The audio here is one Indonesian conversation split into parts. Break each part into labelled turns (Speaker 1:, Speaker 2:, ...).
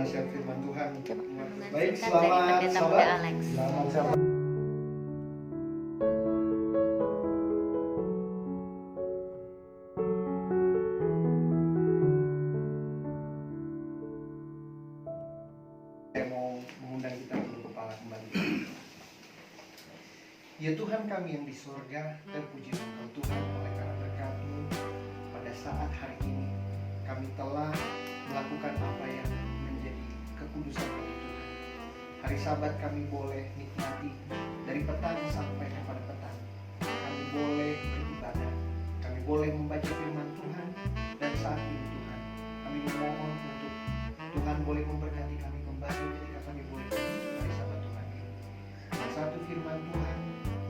Speaker 1: nasihat firman Tuhan.
Speaker 2: Coba
Speaker 1: Baik,
Speaker 2: singkat dari
Speaker 1: selamat
Speaker 2: Pendeta
Speaker 1: sahabat.
Speaker 2: Muda Alex.
Speaker 1: Selamat sahabat. Saya mau mengundang kita untuk kepala kembali. Ya Tuhan kami yang di surga, terpujilah Engkau Tuhan oleh karena berkat-Mu pada saat hari ini kami telah melakukan apa yang menjadi kekudusan bagi Tuhan. Hari Sabat kami boleh nikmati dari petang sampai kepada petang. Kami boleh beribadah, kami boleh membaca firman Tuhan, dan saat ini Tuhan kami memohon untuk Tuhan boleh memberkati kami kembali ketika kami boleh menuntut hari Sabat Tuhan ini. Dan satu firman Tuhan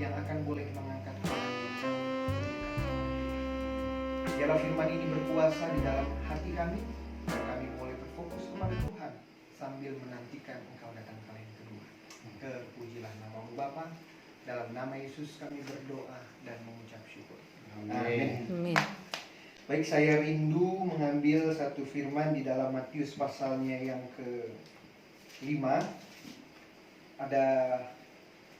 Speaker 1: yang akan boleh mengangkat Tuhan. Biarlah firman ini berkuasa di dalam hati kami, dan kami boleh berfokus kepada Tuhan sambil menantikan Engkau datang kali yang kedua. Terpujilah nama-Mu Bapa, dalam nama Yesus kami berdoa dan mengucap syukur. Amin.
Speaker 2: Amin.
Speaker 1: Baik, saya rindu mengambil satu firman di dalam Matius pasalnya yang ke-5. Ada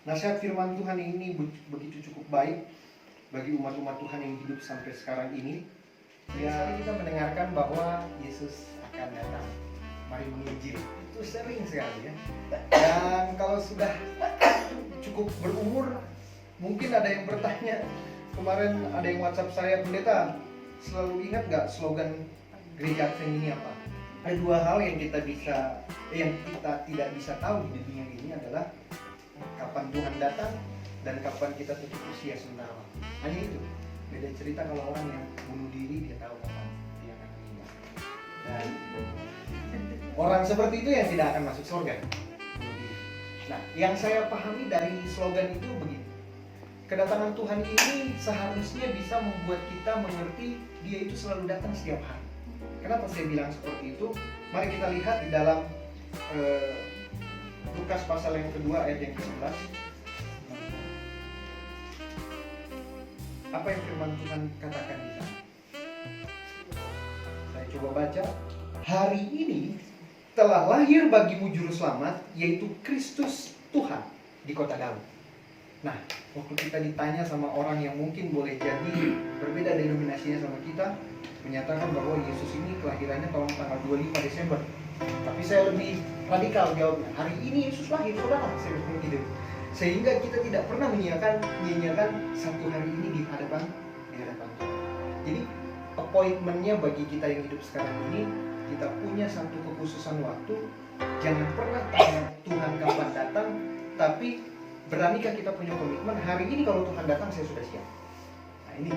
Speaker 1: nasihat firman Tuhan ini begitu cukup baik bagi umat-umat Tuhan yang hidup sampai sekarang ini. Biasanya kita mendengarkan bahwa Yesus akan datang, mari menginjil. Itu sering sekali ya. Dan kalau sudah cukup berumur, mungkin ada yang bertanya, kemarin ada yang WhatsApp saya, pendeta, selalu ingat gak slogan gereja Advent ini apa? Ada dua hal yang kita tidak bisa tahu di dunia ini adalah kapan Tuhan datang dan kapan kita tutup usia sementara. Hanya itu. Beda cerita kalau orang yang bunuh diri, dia tahu kapan dia akan meninggal. Dan orang seperti itu yang tidak akan masuk surga. Nah, yang saya pahami dari slogan itu begini. Kedatangan Tuhan ini seharusnya bisa membuat kita mengerti Dia itu selalu datang setiap hari. Kenapa saya bilang seperti itu? Mari kita lihat di dalam Lukas pasal yang kedua ayat yang ke-11. Apa yang firman Tuhan katakan di sana? Saya coba baca. Hari ini telah lahir bagimu juru selamat, yaitu Kristus Tuhan di kota Daud. Nah, waktu kita ditanya sama orang yang mungkin boleh jadi berbeda denominasinya sama kita, menyatakan bahwa Yesus ini kelahirannya tanggal 25 Desember. Tapi saya lebih radikal jawabnya. Hari ini Yesus lahir, saudara. Saya bilang gitu. Sehingga kita tidak pernah menyanyiakan satu hari ini di hadapan Tuhan. Jadi appointmentnya bagi kita yang hidup sekarang ini, kita punya satu kekhususan waktu. Jangan pernah tanya Tuhan kapan datang, tapi beranikah kita punya komitmen, hari ini kalau Tuhan datang saya sudah siap. Nah, ini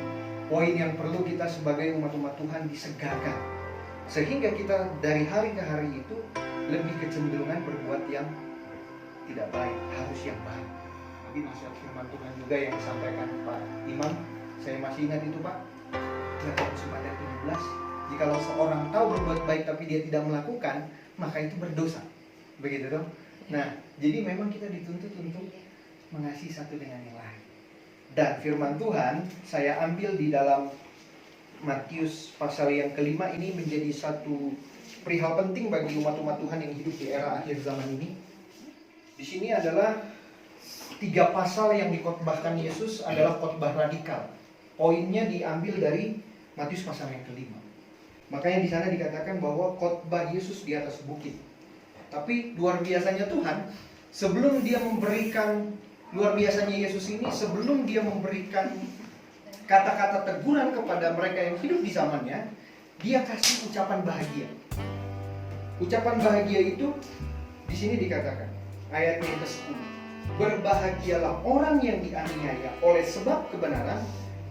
Speaker 1: poin yang perlu kita sebagai umat-umat Tuhan disegarkan, sehingga kita dari hari ke hari itu lebih kecenderungan berbuat yang tidak baik, harus yang baik. Tapi nasihat firman Tuhan juga yang disampaikan Pak Imam, saya masih ingat itu Pak, Yakobus 4 ayat 17. Jikalau seorang tahu berbuat baik tapi dia tidak melakukan, maka itu berdosa. Begitu dong. Nah, jadi memang kita dituntut untuk mengasihi satu dengan yang lain. Dan firman Tuhan saya ambil di dalam Matius pasal yang ke-5 ini menjadi satu perihal penting bagi umat-umat Tuhan yang hidup di era akhir zaman ini. Di sini adalah 3 pasal yang dikhotbahkan Yesus adalah khotbah radikal. Poinnya diambil dari Matius pasal yang ke-5. Makanya di sana dikatakan bahwa khotbah Yesus di atas bukit. Tapi luar biasanya Tuhan, sebelum dia memberikan luar biasanya Yesus ini, sebelum dia memberikan kata-kata teguran kepada mereka yang hidup di zamannya, dia kasih ucapan bahagia. Ucapan bahagia itu di sini dikatakan, ayat yang ke-10. Berbahagialah orang yang dianiaya oleh sebab kebenaran,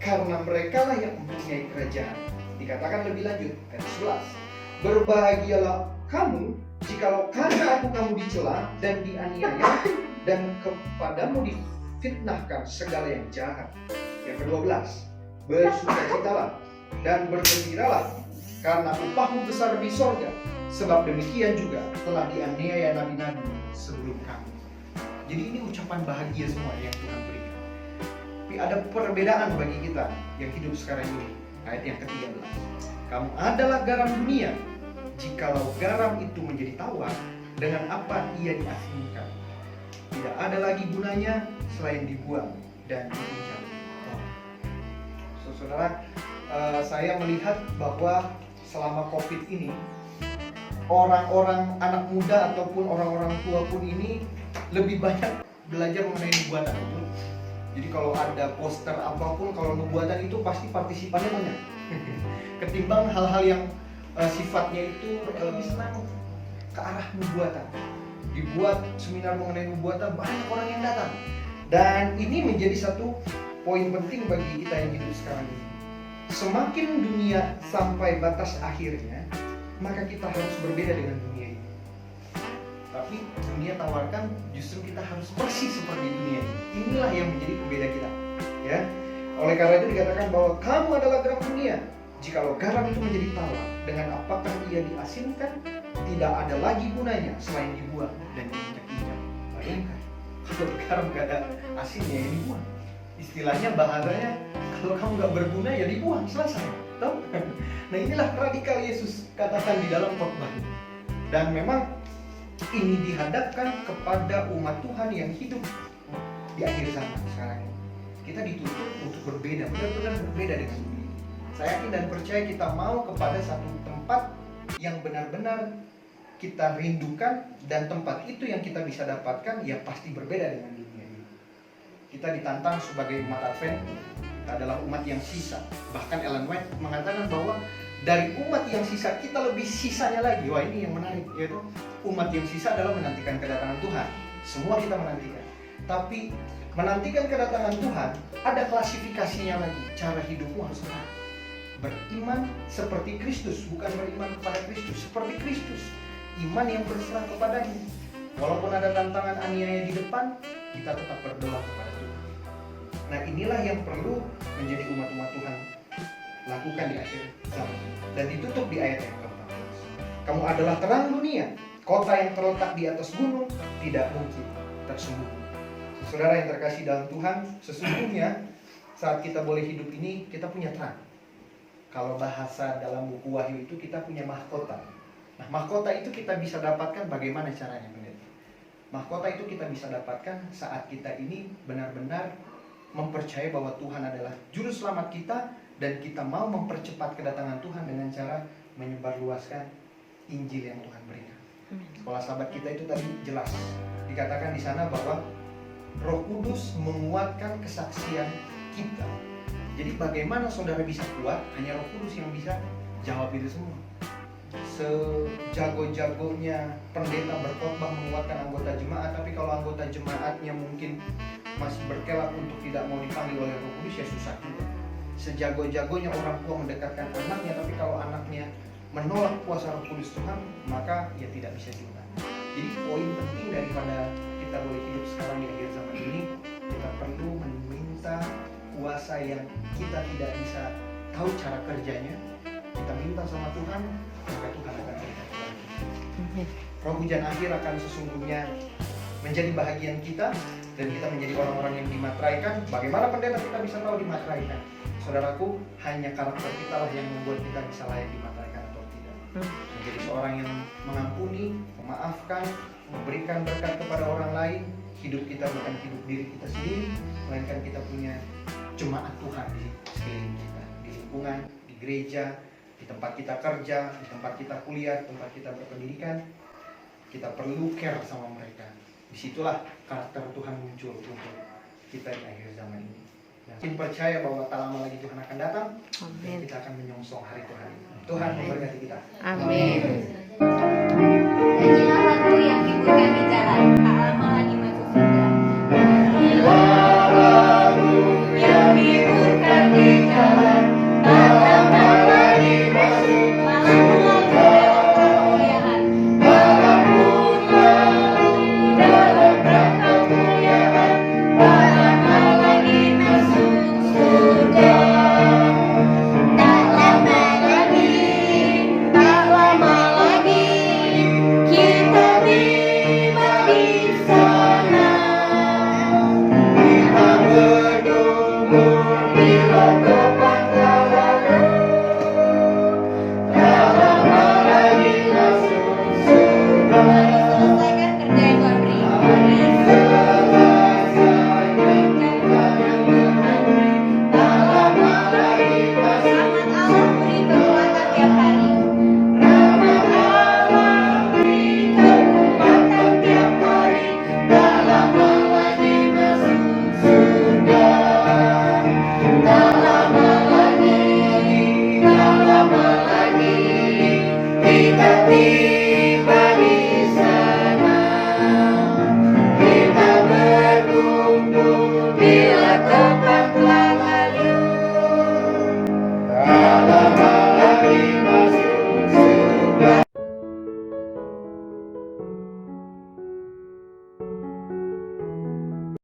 Speaker 1: karena merekalah yang mempunyai kerajaan. Dikatakan lebih lanjut, ayat 11. Berbahagialah kamu jikalau karena aku kamu dicela dan dianiaya, dan kepadamu difitnahkan segala yang jahat. Yang ke-12, bersukacitalah dan bergembiralah, karena upahmu besar di sorga, sebab demikian juga telah dianiaya nabi-nabi sebelum kamu. Jadi ini ucapan bahagia semua yang Tuhan berikan. Tapi ada perbedaan bagi kita yang hidup sekarang ini. Ayat yang ke-13, kamu adalah garam dunia. jikalau garam itu menjadi tawar, dengan apa ia diasinkan? Tidak ada lagi gunanya selain dibuang dan diinjak. Saudara, saya melihat bahwa selama COVID ini, orang-orang anak muda ataupun orang-orang tua pun ini lebih banyak belajar mengenai nubuatan. Jadi kalau ada poster apapun, kalau nubuatan itu pasti partisipannya banyak. Ketimbang hal-hal yang sifatnya itu ke arah nubuatan. Dibuat seminar mengenai nubuatan, banyak orang yang datang. Dan ini menjadi satu poin penting bagi kita yang hidup sekarang ini. Semakin dunia sampai batas akhirnya, maka kita harus berbeda dengan dunia ini. Tapi dunia tawarkan justru kita harus bersih seperti dunia ini. Inilah yang menjadi pembeda kita. Ya. Oleh karena itu dikatakan bahwa kamu adalah garam dunia. Jikalau garam itu menjadi tawar, dengan apakah ia diasinkan? Tidak ada lagi gunanya selain dibuang dan diinjak-injak. Bayangkan, kalau garam gak ada asinnya ya dibuang. Istilahnya bahasanya, kalau kamu gak berguna ya dibuang, selesai. Tahu? Nah inilah radikal Yesus katakan di dalam khotbah. Dan memang ini dihadapkan kepada umat Tuhan yang hidup di akhir zaman sekarang ini. Kita dituntut untuk berbeda, benar-benar berbeda dengan dunia. Saya yakin dan percaya kita mau kepada satu tempat yang benar-benar kita rindukan, dan tempat itu yang kita bisa dapatkan ya pasti berbeda dengan dunia ini. Kita ditantang sebagai umat Advent, kita adalah umat yang sisa. Bahkan Ellen White mengatakan bahwa dari umat yang sisa kita lebih sisanya lagi. Wah ini yang menarik, yaitu umat yang sisa adalah menantikan kedatangan Tuhan. Semua kita menantikan. Tapi menantikan kedatangan Tuhan ada klasifikasinya lagi. Cara hidupmu harus benar. Beriman seperti Kristus, bukan beriman kepada Kristus, seperti Kristus. Iman yang berserah kepadanya. Walaupun ada tantangan aniaya di depan, kita tetap berdoa kepada Tuhan. Nah inilah yang perlu menjadi umat-umat Tuhan lakukan di akhir zaman. Dan ditutup di ayat yang ke-14. Kamu adalah terang dunia, kota yang terletak di atas gunung tidak mungkin tersembunyi. Saudara yang terkasih dalam Tuhan, sesungguhnya saat kita boleh hidup ini, kita punya terang. Kalau bahasa dalam buku Wahyu itu kita punya mahkota. Nah, mahkota itu kita bisa dapatkan bagaimana caranya, pendeta? Mahkota itu kita bisa dapatkan saat kita ini benar-benar mempercayai bahwa Tuhan adalah juru selamat kita, dan kita mau mempercepat kedatangan Tuhan dengan cara menyebarluaskan Injil yang Tuhan berikan. Sekolah sahabat kita itu tadi jelas dikatakan di sana bahwa Roh Kudus menguatkan kesaksian kita. Jadi bagaimana saudara bisa kuat? Hanya Roh Kudus yang bisa jawab itu semua. Sejago-jagonya pendeta berkhotbah menguatkan anggota jemaat, tapi kalau anggota jemaatnya mungkin masih berkelak untuk tidak mau dipanggil oleh Roh Kudus, ya susah juga. Sejago-jagonya orang tua mendekatkan anaknya, tapi kalau anaknya menolak kuasa Roh Kudus Tuhan, maka ya tidak bisa juga. Jadi poin penting daripada kita boleh hidup sekarang di akhir zaman ini, kita perlu meminta kuasa yang kita tidak bisa tahu cara kerjanya. Kita minta sama Tuhan, maka Tuhan akan berikan kepada kita. Roh hujan akhir akan sesungguhnya menjadi bahagian kita, dan kita menjadi orang-orang yang dimateraikan. Bagaimana pendeta kita bisa tahu dimateraikan? Saudaraku, hanya karakter kita lah yang membuat kita bisa layak dimateraikan atau tidak. Menjadi seorang yang mengampuni, memaafkan, memberikan berkat kepada orang lain. Hidup kita bukan hidup diri kita sendiri, melainkan kita punya jemaat Tuhan di sekeliling kita, di lingkungan, di gereja, di tempat kita kerja, di tempat kita kuliah, di tempat kita berpendidikan. Kita perlu care sama mereka. Disitulah karakter Tuhan muncul untuk kita di akhir zaman ini. Yakin percaya bahwa tak lama lagi Tuhan akan datang, dan kita akan menyongsong hari Tuhan. Tuhan memberkati kita.
Speaker 2: Amin.